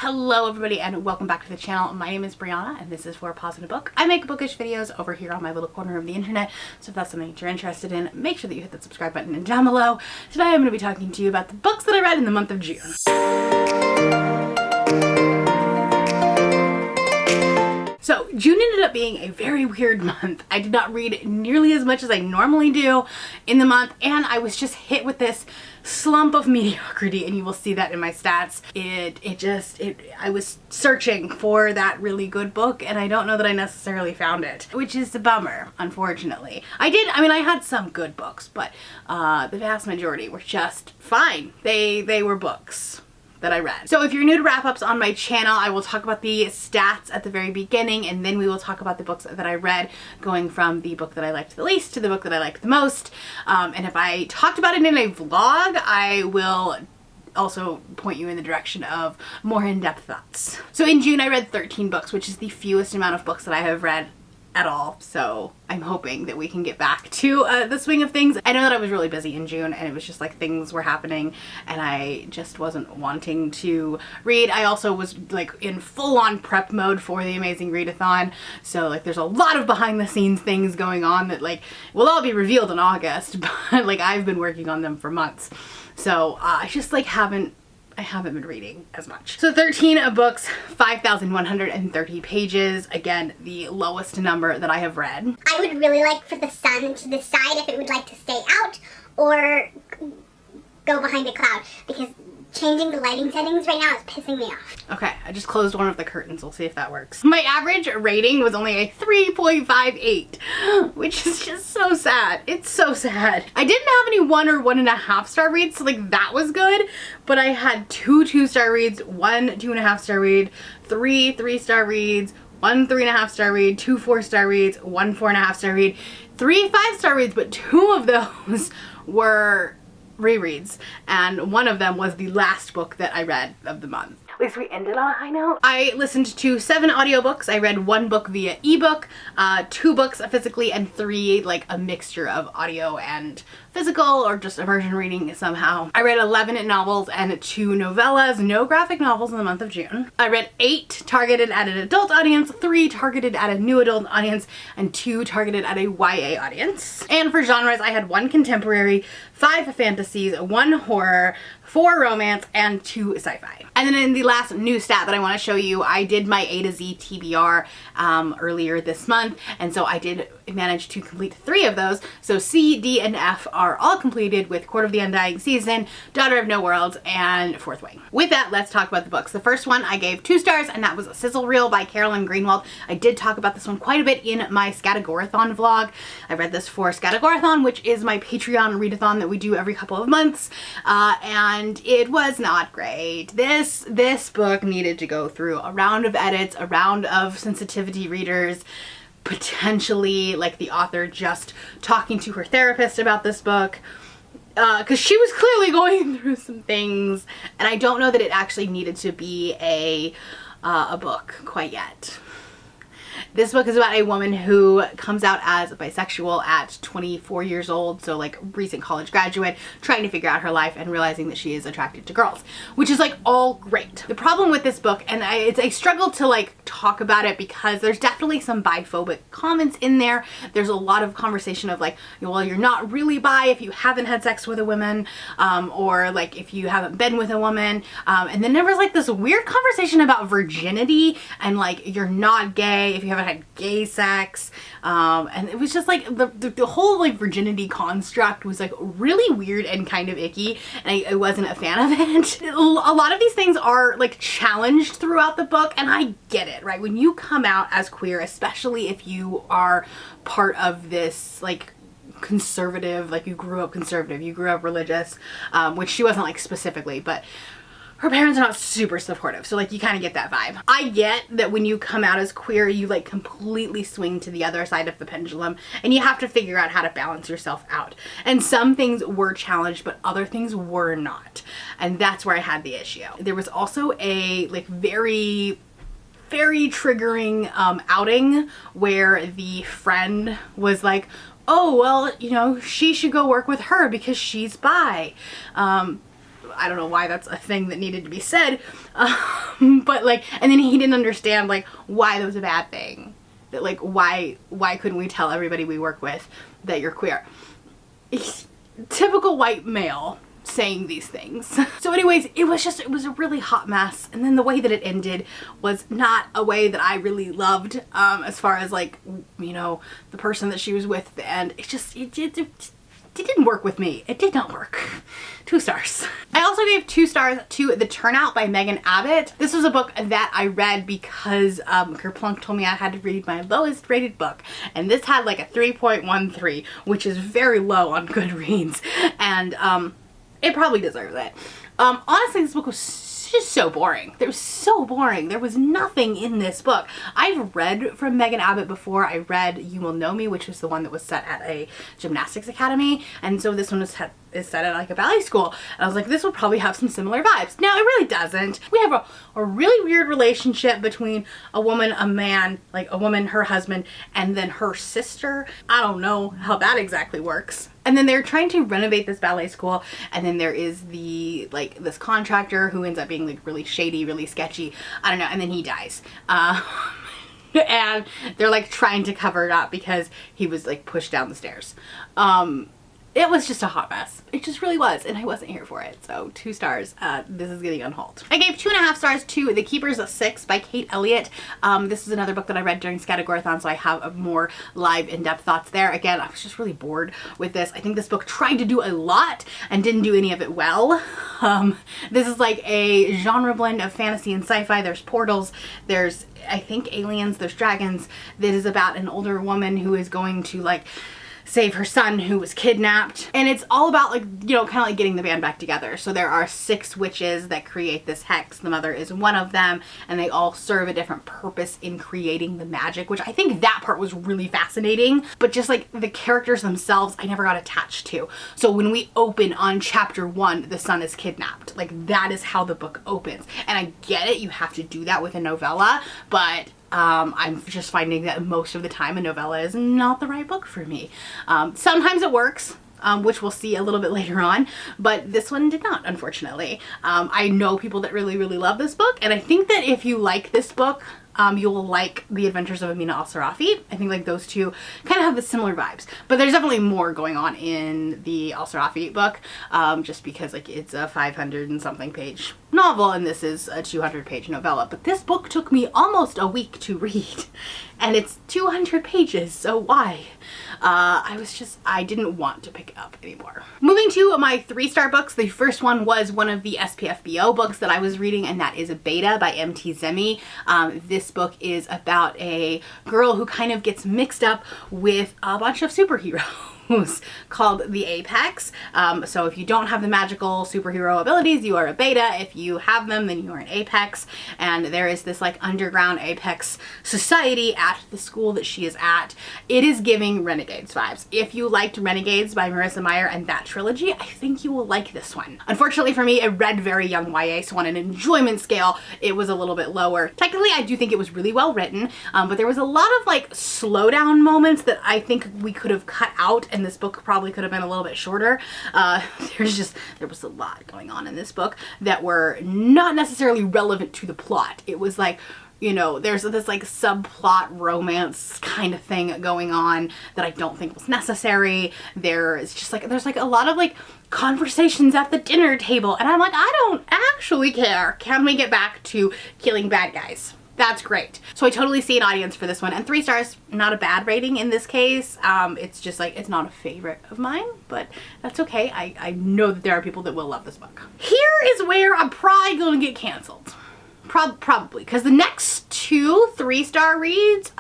Hello everybody and welcome back to the channel. My name is Brianna and this is For a Pause in a Book. I make bookish videos over here on my little corner of the internet, so if that's something that you're interested in, make sure that you hit that subscribe button and down below. Today I'm going to be talking to you about the books that I read in the month of June. So June ended up being a very weird month. I did not read nearly as much as I normally do in the month, and I was just hit with this slump of mediocrity, and you will see that in my stats. I was searching for that really good book, and I don't know that I necessarily found it, which is a bummer, unfortunately. I had some good books, but the vast majority were just fine. They were books that I read. So if you're new to wrap-ups on my channel, I will talk about the stats at the very beginning, and then we will talk about the books that I read, going from the book that I liked the least to the book that I liked the most. And if I talked about it in a vlog, I will also point you in the direction of more in-depth thoughts. So in June I read 13 books, which is the fewest amount of books that I have read at all, so I'm hoping that we can get back to the swing of things. I know that I was really busy in June and it was just like things were happening and I just wasn't wanting to read. I also was like in full-on prep mode for the Amazing Readathon, so like there's a lot of behind the scenes things going on that like will all be revealed in August, but like I've been working on them for months, so I just like haven't been reading as much. So 13 books, 5,130 pages. Again, the lowest number that I have read. I would really like for the sun to decide if it would like to stay out or go behind a cloud, because changing the lighting settings right now is pissing me off. Okay, I just closed one of the curtains. We'll see if that works. My average rating was only a 3.58, which is just so sad. It's so sad. I didn't have any 1 or 1.5 star reads, so like that was good, but I had 2 2-star reads, 1 2.5 star read, 3 3-star reads, 1 3.5 star read, 2 4-star reads, 1 4.5 star read, 3 5-star reads, but 2 of those were rereads, and one of them was the last book that I read of the month. At least we ended on a high note. I listened to 7 audiobooks. I read 1 book via ebook, 2 books physically, and 3 like a mixture of audio and physical or just immersion reading somehow. I read 11 novels and 2 novellas, no graphic novels in the month of June. I read 8 targeted at an adult audience, 3 targeted at a new adult audience, and 2 targeted at a YA audience. And for genres, I had 1 contemporary, 5 fantasies, 1 horror, 4 romance, and 2 sci-fi. And then in the last new stat that I want to show you, I did my A to Z TBR earlier this month, and so I did manage to complete 3 of those. So C, D, and F are all completed with Court of the Undying Season, Daughter of No Worlds, and Fourth Wing. With that, let's talk about the books. The first one I gave 2 stars, and that was Sizzle Reel by Carolyn Greenwald. I did talk about this one quite a bit in my Scatagorathon vlog. I read this for Scatagorathon, which is my Patreon readathon that we do every couple of months, and it was not great. This book needed to go through a round of edits, a round of sensitivity readers, potentially like the author just talking to her therapist about this book, because she was clearly going through some things, and I don't know that it actually needed to be a book quite yet. This book is about a woman who comes out as bisexual at 24 years old, so like recent college graduate, trying to figure out her life and realizing that she is attracted to girls, which is like all great. The problem with this book, and I struggle to like talk about it because there's definitely some biphobic comments in there. There's a lot of conversation of like, well, you're not really bi if you haven't had sex with a woman, or like if you haven't been with a woman, and then there was like this weird conversation about virginity and like you're not gay if you haven't had gay sex, and it was just like the whole like virginity construct was like really weird and kind of icky, and I wasn't a fan of it. A lot of these things are like challenged throughout the book, and I get it, right? When you come out as queer, especially if you are part of this like conservative, like you grew up conservative, you grew up religious, which she wasn't like specifically, but her parents are not super supportive, so like you kind of get that vibe. I get that when you come out as queer, you like completely swing to the other side of the pendulum, and you have to figure out how to balance yourself out. And some things were challenged, but other things were not. And that's where I had the issue. There was also a like very triggering outing where the friend was like, oh, well, you know, she should go work with her because she's bi. I don't know why that's a thing that needed to be said. But like, and then he didn't understand like why that was a bad thing. That like, why couldn't we tell everybody we work with that you're queer? Typical white male saying these things. So anyways, it was a really hot mess, and then the way that it ended was not a way that I really loved, as far as like, you know, the person that she was with, and it didn't work with me. It did not work. 2 stars. I also gave 2 stars to The Turnout by Megan Abbott. This was a book that I read because Kerplunk told me I had to read my lowest rated book, and this had like a 3.13, which is very low on Goodreads, and it probably deserves it. Honestly, this book was just so boring. It was so boring. There was nothing in this book. I've read from Megan Abbott before. I read You Will Know Me, which was the one that was set at a gymnastics academy, and so this one is set at like a ballet school. And I was like, this will probably have some similar vibes. No, it really doesn't. We have a really weird relationship between a woman, a man, like a woman, her husband, and then her sister. I don't know how that exactly works. And then they're trying to renovate this ballet school, and then there is this contractor who ends up being like really shady, really sketchy. I don't know, and then he dies. And they're like trying to cover it up because he was like pushed down the stairs. It was just a hot mess. It just really was, and I wasn't here for it. So 2 stars. This is getting on hold. I gave 2.5 stars to The Keepers of Six by Kate Elliott. This is another book that I read during Scattergorathon, so I have more live in-depth thoughts there. Again, I was just really bored with this. I think this book tried to do a lot and didn't do any of it well. This is like a genre blend of fantasy and sci-fi. There's portals, there's, I think, aliens, there's dragons. This is about an older woman who is going to like save her son who was kidnapped, and it's all about like, you know, kind of like getting the band back together. So there are 6 witches that create this hex. The mother is one of them, and they all serve a different purpose in creating the magic, which I think that part was really fascinating. But just like the characters themselves, I never got attached to. So when we open on chapter 1, the son is kidnapped. Like, that is how the book opens, and I get it, you have to do that with a novella, but I'm just finding that most of the time a novella is not the right book for me. Sometimes it works, which we'll see a little bit later on, but this one did not, unfortunately. I know people that really, really love this book, and I think that if you like this book, you will like The Adventures of Amina Al-Sarafi. I think like those two kind of have the similar vibes, but there's definitely more going on in the Al-Sarafi book, just because like it's a 500 and something page novel and this is a 200-page novella. But this book took me almost a week to read, and it's 200 pages, so why? I didn't want to pick it up anymore. Moving to my 3-star books, the first one was one of the SPFBO books that I was reading, and that is Beta by M.T. Zemi. This book is about a girl who kind of gets mixed up with a bunch of superheroes called the Apex. So if you don't have the magical superhero abilities, you are a beta. If you have them, then you are an Apex. And there is this like underground Apex society at the school that she is at. It is giving Renegades vibes. If you liked Renegades by Marissa Meyer and that trilogy, I think you will like this one. Unfortunately for me, it read very young YA, so on an enjoyment scale, it was a little bit lower. Technically, I do think it was really well written, but there was a lot of like slowdown moments that I think we could have cut out, and this book probably could have been a little bit shorter. There was a lot going on in this book that were not necessarily relevant to the plot. It was like, you know, there's this like subplot romance kind of thing going on that I don't think was necessary. There's like a lot of like conversations at the dinner table, and I'm like, I don't actually care. Can we get back to killing bad guys? That's great. So I totally see an audience for this one, and 3 stars, not a bad rating in this case. It's just like, it's not a favorite of mine, but that's okay. I know that there are people that will love this book. Here is where I'm probably gonna get canceled. Probably, because the next 2 3-star reads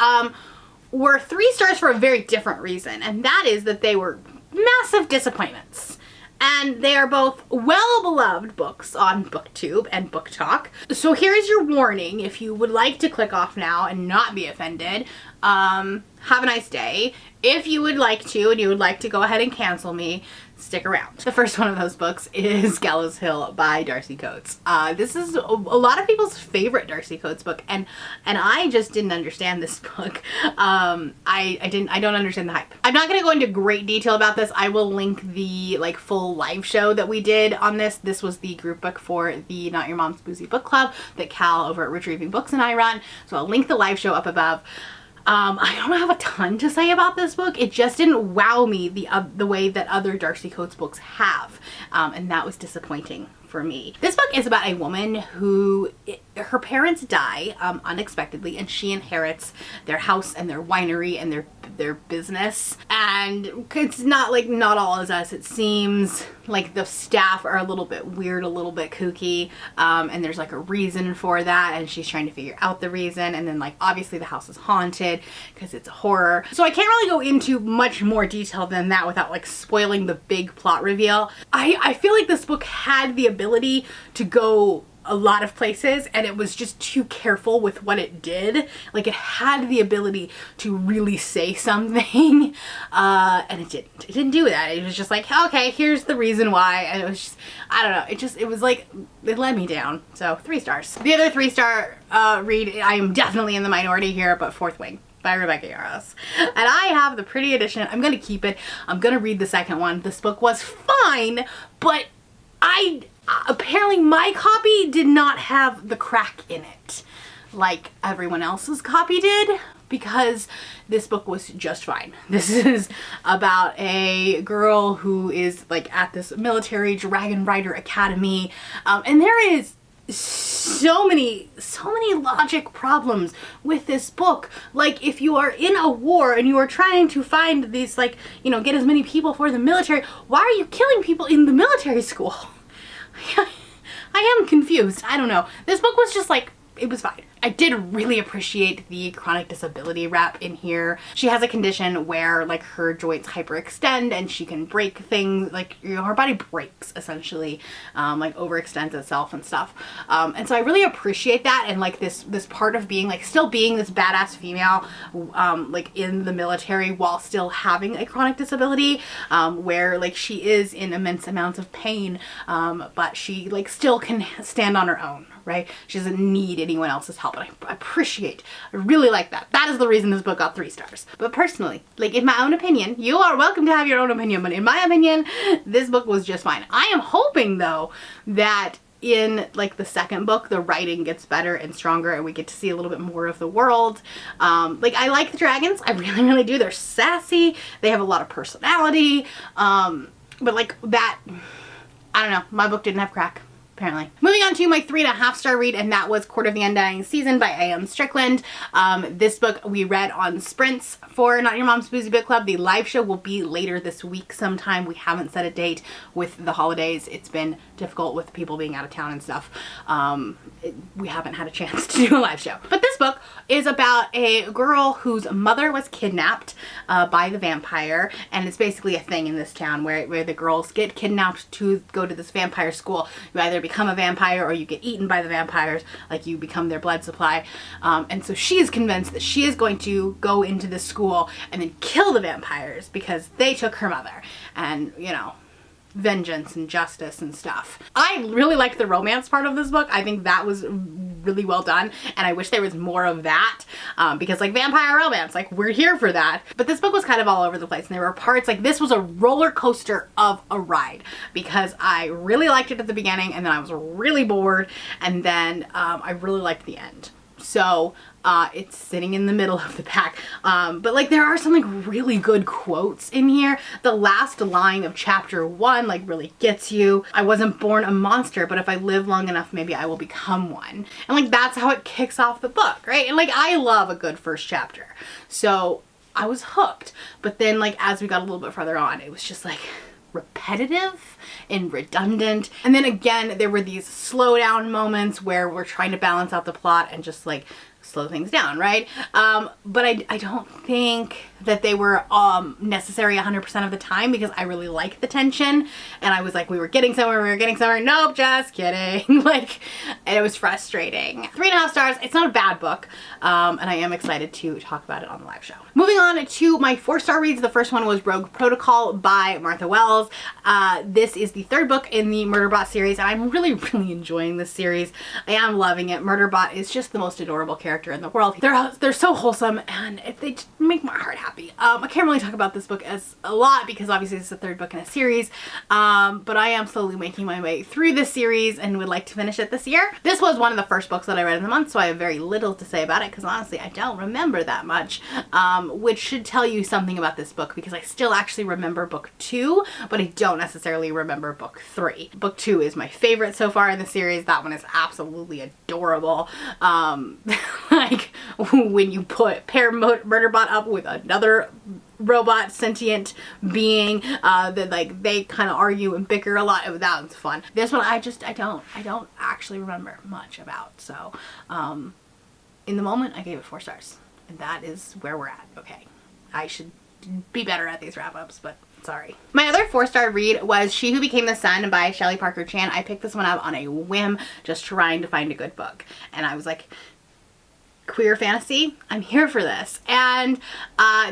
were 3 stars for a very different reason, and that is that they were massive disappointments. And they are both well-beloved books on BookTube and Book Talk. So here is your warning if you would like to click off now and not be offended. have a nice day. If you would like to, and you would like to go ahead and cancel me, stick around. The first one of those books is Gallows Hill by Darcy Coates. This is a lot of people's favorite Darcy Coates book, and I just didn't understand this book. I don't understand the hype. I'm not going to go into great detail about this. I will link the like full live show that we did on this. This was the group book for the Not Your Mom's Boozy book club that Cal over at Retrieving Books and I run. So I'll link the live show up above. I don't have a ton to say about this book. It just didn't wow me the way that other Darcy Coates books have, and that was disappointing for me. This book is about a woman who, her parents die unexpectedly, and she inherits their house and their winery and their business. And it's not like Not All Is Us. It seems like the staff are a little bit weird, a little bit kooky, and there's like a reason for that, and she's trying to figure out the reason. And then like obviously the house is haunted because it's a horror. So I can't really go into much more detail than that without like spoiling the big plot reveal. I feel like this book had the ability to go a lot of places, and it was just too careful with what it did. Like, it had the ability to really say something, and it didn't. It didn't do that. It was just like, okay, here's the reason why, and it was just, I don't know, it was like, it let me down. So 3 stars. The other 3-star read, I am definitely in the minority here, but Fourth Wing by Rebecca Yarros. And I have the pretty edition. I'm gonna keep it. I'm gonna read the second one. This book was fine, but apparently my copy did not have the crack in it like everyone else's copy did, because this book was just fine. This is about a girl who is like at this military dragon rider academy, and there is so many logic problems with this book. Like, if you are in a war and you are trying to find these, like, you know, get as many people for the military, why are you killing people in the military school? I am confused. I don't know. This book was just like, it was fine. I did really appreciate the chronic disability rep in here. She has a condition where like her joints hyperextend and she can break things, like, you know, her body breaks essentially, like overextends itself and stuff. And so I really appreciate that, and like this part of being like still being this badass female, like in the military while still having a chronic disability, where like she is in immense amounts of pain, but she like still can stand on her own, right? She doesn't need anyone else's help. And I really like that. That is the reason this book got 3 stars. But personally, like, in my own opinion, you are welcome to have your own opinion, but in my opinion, this book was just fine. I am hoping though that in like the second book, the writing gets better and stronger and we get to see a little bit more of the world. Like, I like the dragons. I really, really do. They're sassy. They have a lot of personality. But like that, I don't know. My book didn't have crack, apparently. Moving on to my 3.5-star read, and that was Court of the Undying Season by A.M. Strickland. This book we read on sprints for Not Your Mom's Boozy Book Club. The live show will be later this week sometime. We haven't set a date with the holidays. It's been difficult with people being out of town and stuff. We haven't had a chance to do a live show. But this book is about a girl whose mother was kidnapped by the vampire, and it's basically a thing in this town where the girls get kidnapped to go to this vampire school. You either become a vampire or you get eaten by the vampires, like you become their blood supply. And so she is convinced that she is going to go into this school and then kill the vampires because they took her mother, and, you know, vengeance and justice and stuff. I really liked the romance part of this book. I think that was really well done, and I wish there was more of that, because like vampire romance, like, we're here for that. But this book was kind of all over the place, and there were parts, like, this was a roller coaster of a ride, because I really liked it at the beginning, and then I was really bored, and then I really liked the end. So it's sitting in the middle of the pack. But like, there are some like really good quotes in here. The last line of chapter 1 like really gets you. I wasn't born a monster, but if I live long enough, maybe I will become one. And like, that's how it kicks off the book, right? And like, I love a good first chapter. So I was hooked. But then like, as we got a little bit further on, it was just like repetitive. and redundant. And then again, there were these slow down moments where we're trying to balance out the plot and just like slow things down, right? But I don't think that they were necessary 100% of the time, because I really like the tension, and I was like, we were getting somewhere, nope, just kidding. Like, and it was frustrating. 3.5 stars. It's not a bad book, and I am excited to talk about it on the live show. Moving on to my 4-star reads. The first one was Rogue Protocol by Martha Wells. This is the 3rd book in the Murderbot series, and I'm really enjoying this series. I am loving it. Murderbot is just the most adorable character in the world. They're so wholesome, and they just make my heart happy. I can't really talk about this book as a lot because obviously it's the 3rd book in a series, but I am slowly making my way through this series and would like to finish it this year. This was one of the first books that I read in the month, so I have very little to say about it because honestly I don't remember that much, which should tell you something about this book, because I still actually remember book 2, but I don't necessarily remember book 3. Book 2 is my favorite so far in the series. That one is absolutely adorable. Like when you pair Murderbot up with another robot sentient being, that like they kind of argue and bicker a lot. That one's fun. This one I don't actually remember much about. So in the moment I gave it 4 stars, and that is where we're at. Okay, I should be better at these wrap-ups, but sorry. My other 4-star read was She Who Became the Sun by Shelley Parker Chan. I picked this one up on a whim, just trying to find a good book, and I was like, queer fantasy, I'm here for this. And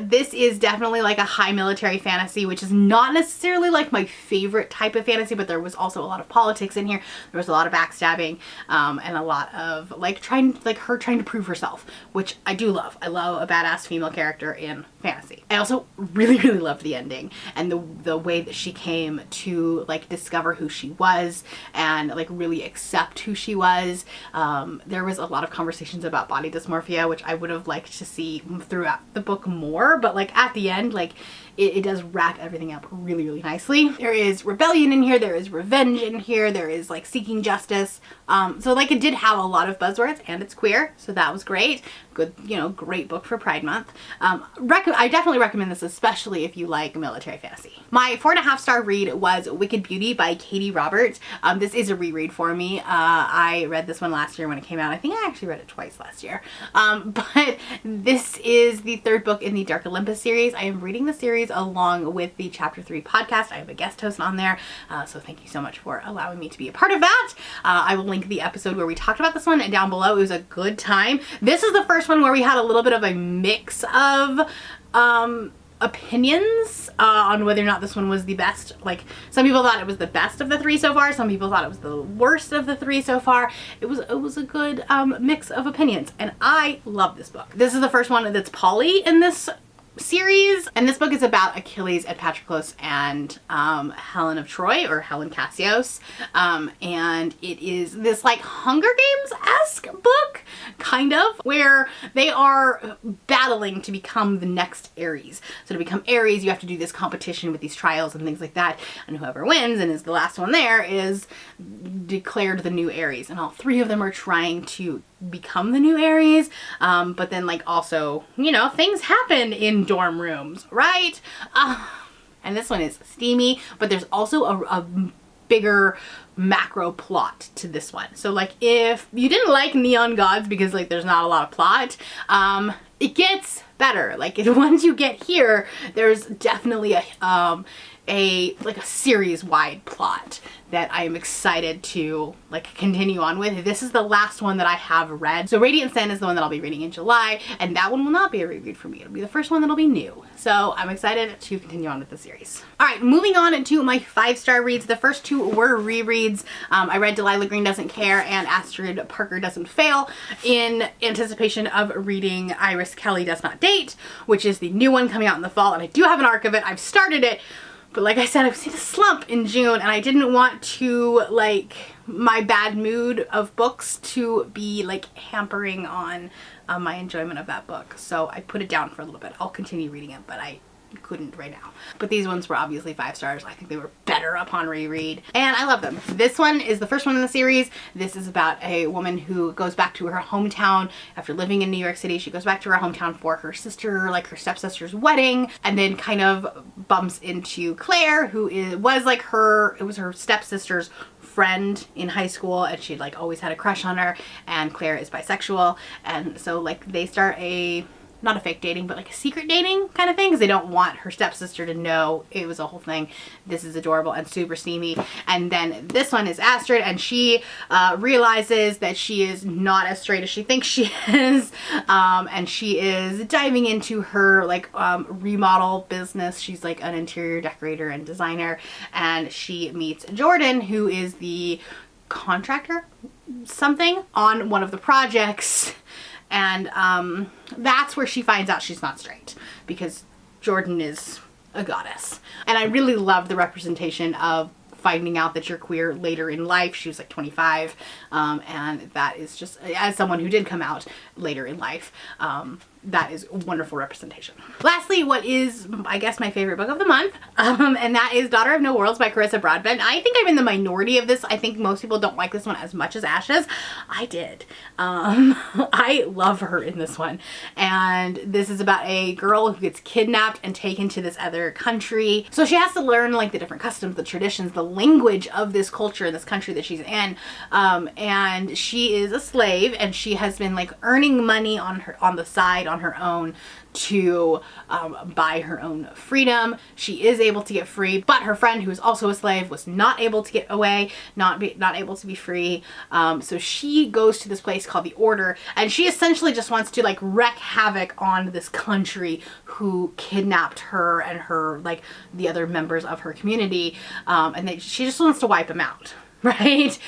this is definitely like a high military fantasy, which is not necessarily like my favorite type of fantasy, but there was also a lot of politics in here. There was a lot of backstabbing, and a lot of like her trying to prove herself, which I do love. I love a badass female character in fantasy. I also really loved the ending and the way that she came to like discover who she was and like really accept who she was. There was a lot of conversations about body dysmorphia, which I would have liked to see throughout the book more, but like at the end, like it does wrap everything up really nicely. There is rebellion in here, there is revenge in here, there is like seeking justice. So like it did have a lot of buzzwords, and it's queer, so that was great. Good, you know, great book for Pride Month. I definitely recommend this, especially if you like military fantasy. My 4.5-star read was Wicked Beauty by Katie Roberts. This is a reread for me. I read this one last year when it came out. I think I actually read it twice last year. But this is the 3rd book in the Dark Olympus series. I am reading the series along with the Chapter 3 podcast. I have a guest host on there, so thank you so much for allowing me to be a part of that. I will link the episode where we talked about this one down below. It was a good time. This is the first one where we had a little bit of a mix of opinions on whether or not this one was the best. Like, some people thought it was the best of the 3 so far, some people thought it was the worst of the 3 so far. It was a good mix of opinions, and I love this book. This is the first one that's Polly in this series, and this book is about Achilles and Patroclus and Helen of Troy, or Helen Cassios, and it is this like Hunger Games-esque book, kind of, where they are battling to become the next Ares. So to become Ares, you have to do this competition with these trials and things like that, and whoever wins and is the last one there is declared the new Ares, and all 3 of them are trying to become the new Ares, but then like also, you know, things happen in dorm rooms, right? And this one is steamy, but there's also a bigger macro plot to this one. So like if you didn't like Neon Gods because like there's not a lot of plot, it gets better. Like once you get here, there's definitely a series-wide plot that I am excited to like continue on with. This is the last one that I have read. So Radiant Sin is the one that I'll be reading in July, and that one will not be a reread for me. It'll be the first one that'll be new. So I'm excited to continue on with the series. All right, moving on to my 5-star reads. The first 2 were rereads. I read Delilah Green Doesn't Care and Astrid Parker Doesn't Fail in anticipation of reading Iris Kelly Does Not Date, which is the new one coming out in the fall, and I do have an arc of it. I've started it, but like I said, I was in a slump in June, and I didn't want to like my bad mood of books to be like hampering on my enjoyment of that book. So I put it down for a little bit. I'll continue reading it, but I couldn't right now. But these ones were obviously 5 stars. I think they were better upon reread. And I love them. This one is the first one in the series. This is about a woman who goes back to her hometown after living in New York City. She goes back to her hometown for her sister, like her stepsister's wedding, and then kind of bumps into Claire, who was like it was her stepsister's friend in high school, and she'd like always had a crush on her, and Claire is bisexual, and so like they start not a fake dating, but like a secret dating kind of thing, because they don't want her stepsister to know it was a whole thing. This is adorable and super steamy. And then this one is Astrid, and she realizes that she is not as straight as she thinks she is, and she is diving into her like remodel business. She's like an interior decorator and designer, and she meets Jordan, who is the contractor something on one of the projects. And that's where she finds out she's not straight, because Jordan is a goddess. And I really love the representation of finding out that you're queer later in life. She was like 25, and that is just, as someone who did come out later in life, that is wonderful representation. Lastly, what is, I guess, my favorite book of the month, and that is Daughter of No Worlds by Carissa Broadbent. I think I'm in the minority of this. I think most people don't like this one as much as Ashes. I did. I love her in this one. And this is about a girl who gets kidnapped and taken to this other country. So she has to learn like the different customs, the traditions, the language of this culture, this country that she's in. And she is a slave, and she has been like earning money on the side, on her own, to buy her own freedom. She is able to get free, but her friend, who is also a slave, was not able to get away, not able to be free. So she goes to this place called the Order, and she essentially just wants to like wreak havoc on this country who kidnapped her and her, like, the other members of her community, and she just wants to wipe them out. Right?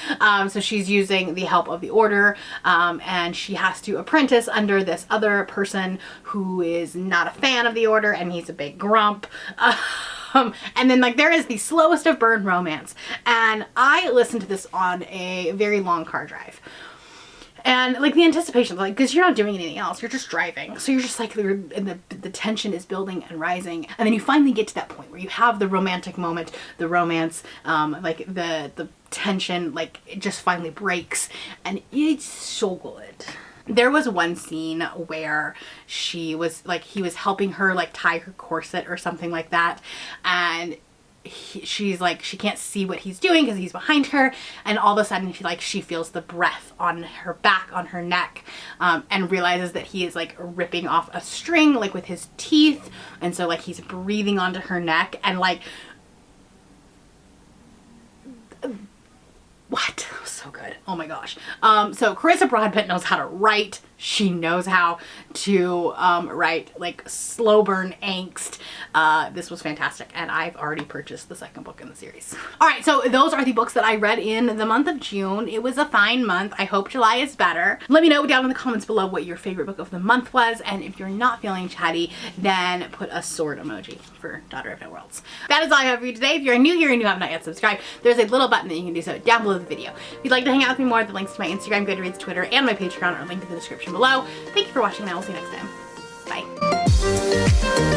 So she's using the help of the Order, and she has to apprentice under this other person who is not a fan of the Order, and he's a big grump. And then like there is the slowest of burn romance, and I listened to this on a very long car drive. And like the anticipation, like, because you're not doing anything else, you're just driving. So you're just like, and the tension is building and rising. And then you finally get to that point where you have the romantic moment, the romance, like the tension, like it just finally breaks, and it's so good. There was one scene where he was helping her like tie her corset or something like that, and she's like, she can't see what he's doing because he's behind her, and all of a sudden she feels the breath on her back, on her neck, and realizes that he is like ripping off a string like with his teeth, and so like he's breathing onto her neck, and like, what? So good. Oh my gosh. So Carissa Broadbent knows how to write. She knows how to write like slow burn angst. This was fantastic, and I've already purchased the second book in the series. All right, so those are the books that I read in the month of June. It was a fine month. I hope July is better. Let me know down in the comments below what your favorite book of the month was, and if you're not feeling chatty, then put a sword emoji for Daughter of No Worlds. That is all I have for you today. If you're new here and you have not yet subscribed, there's a little button that you can do so down below the video. If you'd like to hang out with me more, the links to my Instagram, Goodreads, Twitter, and my Patreon are linked in the description below. Thank you for watching, and I will see you next time. Bye.